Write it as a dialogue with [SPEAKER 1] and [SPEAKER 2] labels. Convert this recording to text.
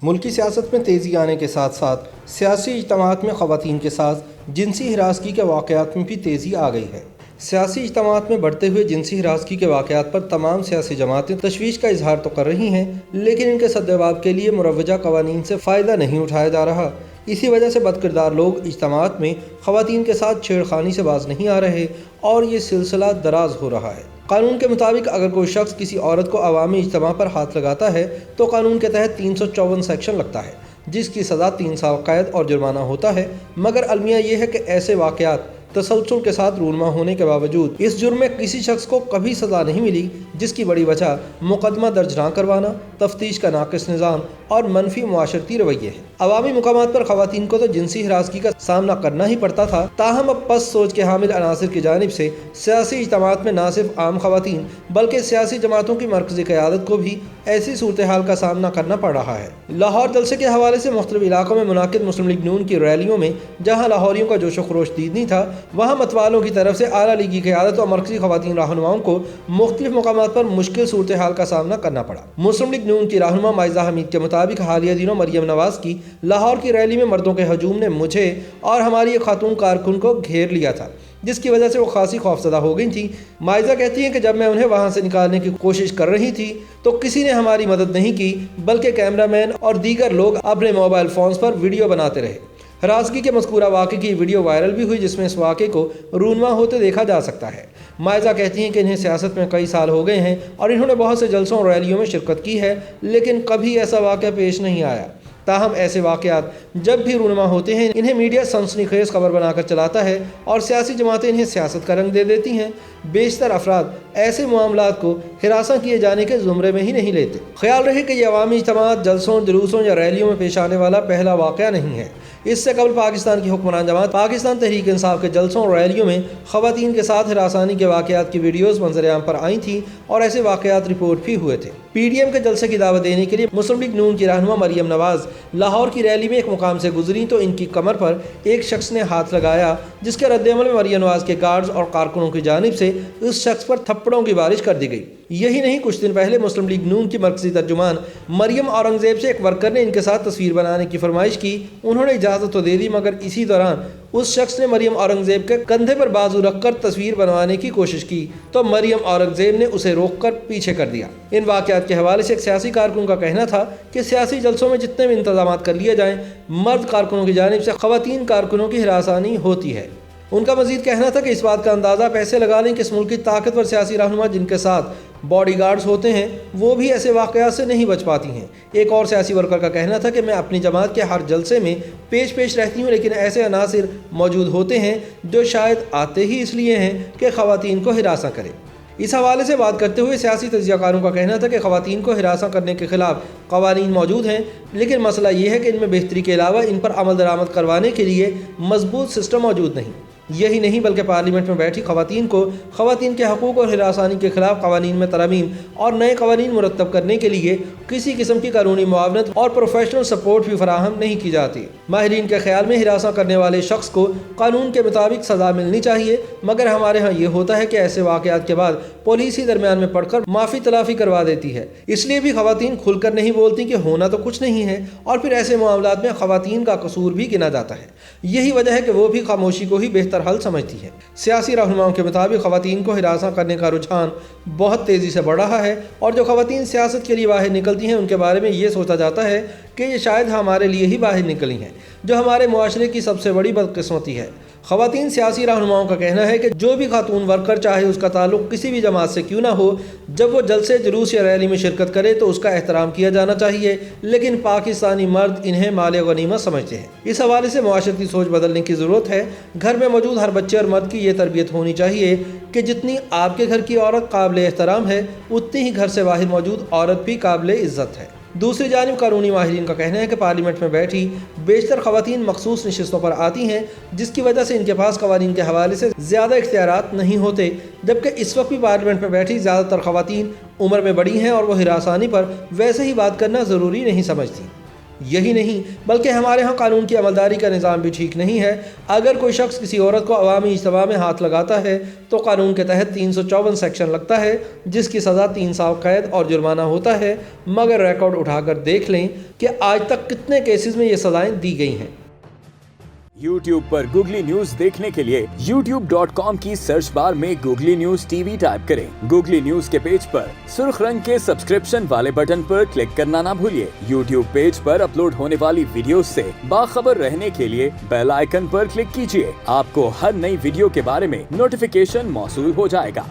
[SPEAKER 1] ملکی سیاست میں تیزی آنے کے ساتھ ساتھ سیاسی اجتماعات میں خواتین کے ساتھ جنسی ہراسگی کے واقعات میں بھی تیزی آ گئی ہے۔ سیاسی اجتماعات میں بڑھتے ہوئے جنسی ہراسگی کے واقعات پر تمام سیاسی جماعتیں تشویش کا اظہار تو کر رہی ہیں، لیکن ان کے سد جواب کے لیے مروجہ قوانین سے فائدہ نہیں اٹھایا جا رہا۔ اسی وجہ سے بدکردار لوگ اجتماعات میں خواتین کے ساتھ چھیڑ خانی سے باز نہیں آ رہے اور یہ سلسلہ دراز ہو رہا ہے۔ قانون کے مطابق اگر کوئی شخص کسی عورت کو عوامی اجتماع پر ہاتھ لگاتا ہے تو قانون کے تحت 354 سیکشن لگتا ہے، جس کی سزا 3 سال قید اور جرمانہ ہوتا ہے، مگر المیہ یہ ہے کہ ایسے واقعات تسلسل کے ساتھ رونما ہونے کے باوجود اس جرم میں کسی شخص کو کبھی سزا نہیں ملی، جس کی بڑی وجہ مقدمہ درج نہ کروانا، تفتیش کا ناقص نظام اور منفی معاشرتی رویے ہیں۔ عوامی مقامات پر خواتین کو تو جنسی ہراسگی کا سامنا کرنا ہی پڑتا تھا، تاہم اب پس سوچ کے حامل عناصر کی جانب سے سیاسی اجتماعات میں نہ صرف عام خواتین بلکہ سیاسی جماعتوں کی مرکزی قیادت کو بھی ایسی صورتحال کا سامنا کرنا پڑ رہا ہے۔ لاہور جلسے کے حوالے سے مختلف علاقوں میں منعقد مسلم لیگ نون کی ریلیوں میں جہاں لاہوریوں کا جوش و خروش دیدنی تھا، وہاں متوالوں کی طرف سے اعلیٰ لیگی قیادت اور مرکزی خواتین رہنماؤں کو مختلف مقامات پر مشکل صورتحال کا سامنا کرنا پڑا۔ مسلم لیگ نون کی رہنما مائزہ حمید کے مطابق حالیہ دنوں مریم نواز کی لاہور کی ریلی میں مردوں کے ہجوم نے مجھے اور ہماری ایک خاتون کارکن کو گھیر لیا تھا، جس کی وجہ سے وہ خاصی خوفزدہ ہو گئی تھیں۔ مائزہ کہتی ہیں کہ جب میں انہیں وہاں سے نکالنے کی کوشش کر رہی تھی تو کسی نے ہماری مدد نہیں کی، بلکہ کیمرہ مین اور دیگر لوگ اپنے موبائل فونز پر ویڈیو بناتے رہے۔ ہراسگی کے مذکورہ واقعے کی ویڈیو وائرل بھی ہوئی، جس میں اس واقعے کو رونما ہوتے دیکھا جا سکتا ہے۔ مائزہ کہتی ہیں کہ انہیں سیاست میں کئی سال ہو گئے ہیں اور انہوں نے بہت سے جلسوں اور ریلیوں میں شرکت کی ہے، لیکن کبھی ایسا واقعہ پیش نہیں آیا۔ تاہم ایسے واقعات جب بھی رونما ہوتے ہیں، انہیں میڈیا سنسنی خیز خبر بنا کر چلاتا ہے اور سیاسی جماعتیں انہیں سیاست کا رنگ دے دیتی ہیں۔ بیشتر افراد ایسے معاملات کو ہراساں کیے جانے کے زمرے میں ہی نہیں لیتے۔ خیال رہے کہ یہ عوامی اجتماعات، جلسوں، جلوسوں یا ریلیوں میں پیش آنے والا پہلا واقعہ نہیں ہے۔ اس سے قبل پاکستان کی حکمران جماعت پاکستان تحریک انصاف کے جلسوں اور ریلیوں میں خواتین کے ساتھ ہراسانی کے واقعات کی ویڈیوز منظر عام پر آئی تھیں اور ایسے واقعات رپورٹ بھی ہوئے تھے۔ پی ڈی ایم کے جلسے کی دعوت دینے کے لیے مسلم لیگ نون کی رہنما مریم نواز لاہور کی ریلی میں ایک مقام سے گزری تو ان کی کمر پر ایک شخص نے ہاتھ لگایا، جس کے رد عمل میں مریم نواز کے گارڈز اور کارکنوں کی جانب سے اس شخص پر تھپڑوں کی بارش کر دی گئی۔ یہی نہیں، کچھ دن پہلے مسلم لیگ نون کی مرکزی ترجمان مریم اورنگزیب سے ایک ورکر نے ان کے ساتھ تصویر بنانے کی فرمائش کی۔ انہوں نے اجازت تو دے دی، مگر اسی دوران اس شخص نے مریم اورنگزیب کے کندھے پر بازو رکھ کر تصویر بنوانے کی کوشش کی تو مریم اورنگزیب نے اسے روک کر پیچھے کر دیا۔ ان واقعات کے حوالے سے ایک سیاسی کارکن کا کہنا تھا کہ سیاسی جلسوں میں جتنے بھی انتظامات کر لیے جائیں، مرد کارکنوں کی جانب سے خواتین کارکنوں کی ہراسانی ہوتی ہے۔ ان کا مزید کہنا تھا کہ اس بات کا اندازہ پیسے لگا لیں کہ اس ملک کی طاقتور سیاسی رہنما جن کے ساتھ باڈی گارڈز ہوتے ہیں، وہ بھی ایسے واقعات سے نہیں بچ پاتی ہیں۔ ایک اور سیاسی ورکر کا کہنا تھا کہ میں اپنی جماعت کے ہر جلسے میں پیش رہتی ہوں، لیکن ایسے عناصر موجود ہوتے ہیں جو شاید آتے ہی اس لیے ہیں کہ خواتین کو ہراساں کریں۔ اس حوالے سے بات کرتے ہوئے سیاسی تجزیہ کاروں کا کہنا تھا کہ خواتین کو ہراساں کرنے کے خلاف قوانین موجود ہیں، لیکن مسئلہ یہ ہے کہ ان میں بہتری کے علاوہ ان پر عمل درآمد کروانے کے لیے مضبوط سسٹم موجود نہیں۔ یہی نہیں بلکہ پارلیمنٹ میں بیٹھی خواتین کو خواتین کے حقوق اور ہراسانی کے خلاف قوانین میں ترامیم اور نئے قوانین مرتب کرنے کے لیے کسی قسم کی قانونی معاونت اور پروفیشنل سپورٹ بھی فراہم نہیں کی جاتی۔ ماہرین کے خیال میں ہراساں کرنے والے شخص کو قانون کے مطابق سزا ملنی چاہیے، مگر ہمارے ہاں یہ ہوتا ہے کہ ایسے واقعات کے بعد پولیس ہی درمیان میں پڑ کر معافی تلافی کروا دیتی ہے۔ اس لیے بھی خواتین کھل کر نہیں بولتی کہ ہونا تو کچھ نہیں ہے، اور پھر ایسے معاملات میں خواتین کا قصور بھی گنا جاتا ہے۔ یہی وجہ ہے کہ وہ بھی خاموشی کو ہی بہتر حل سمجھتی ہے۔ سیاسی رہنماؤں کے مطابق خواتین کو ہراساں کرنے کا رجحان بہت تیزی سے بڑھ رہا ہے، اور جو خواتین سیاست کے لیے باہر نکلتی ہیں ان کے بارے میں یہ سوچا جاتا ہے کہ یہ شاید ہمارے لیے ہی باہر نکلی ہیں، جو ہمارے معاشرے کی سب سے بڑی بدقسمتی ہے۔ خواتین سیاسی رہنماؤں کا کہنا ہے کہ جو بھی خاتون ورکر، چاہے اس کا تعلق کسی بھی جماعت سے کیوں نہ ہو، جب وہ جلسے، جلوس یا ریلی میں شرکت کرے تو اس کا احترام کیا جانا چاہیے، لیکن پاکستانی مرد انہیں مال غنیمت سمجھتے ہیں۔ اس حوالے سے معاشرتی سوچ بدلنے کی ضرورت ہے۔ گھر میں موجود ہر بچے اور مرد کی یہ تربیت ہونی چاہیے کہ جتنی آپ کے گھر کی عورت قابل احترام ہے، اتنی ہی گھر سے باہر موجود عورت بھی قابل عزت ہے۔ دوسری جانب قانونی ماہرین کا کہنا ہے کہ پارلیمنٹ میں بیٹھی بیشتر خواتین مخصوص نشستوں پر آتی ہیں، جس کی وجہ سے ان کے پاس قوانین کے حوالے سے زیادہ اختیارات نہیں ہوتے، جبکہ اس وقت بھی پارلیمنٹ میں بیٹھی زیادہ تر خواتین عمر میں بڑی ہیں اور وہ ہراسانی پر ویسے ہی بات کرنا ضروری نہیں سمجھتی۔ یہی نہیں بلکہ ہمارے ہاں قانون کی عملداری کا نظام بھی ٹھیک نہیں ہے۔ اگر کوئی شخص کسی عورت کو عوامی اجتماع میں ہاتھ لگاتا ہے تو قانون کے تحت 354 سیکشن لگتا ہے، جس کی سزا 3 سال قید اور جرمانہ ہوتا ہے، مگر ریکارڈ اٹھا کر دیکھ لیں کہ آج تک کتنے کیسز میں یہ سزائیں دی گئی ہیں۔
[SPEAKER 2] YouTube پر گوگلی نیوز دیکھنے کے لیے youtube.com کی سرچ بار میں googly news T V type کریں۔ گوگلی نیوز کے پیج پر سرخ رنگ کے سبسکرپشن والے بٹن پر کلک کرنا نہ بھولیے۔ YouTube پیج پر اپلوڈ ہونے والی ویڈیوز سے باخبر رہنے کے لیے بیل آئیکن پر کلک کیجیے۔ آپ کو ہر نئی ویڈیو کے بارے میں نوٹیفیکیشن موصول ہو جائے گا۔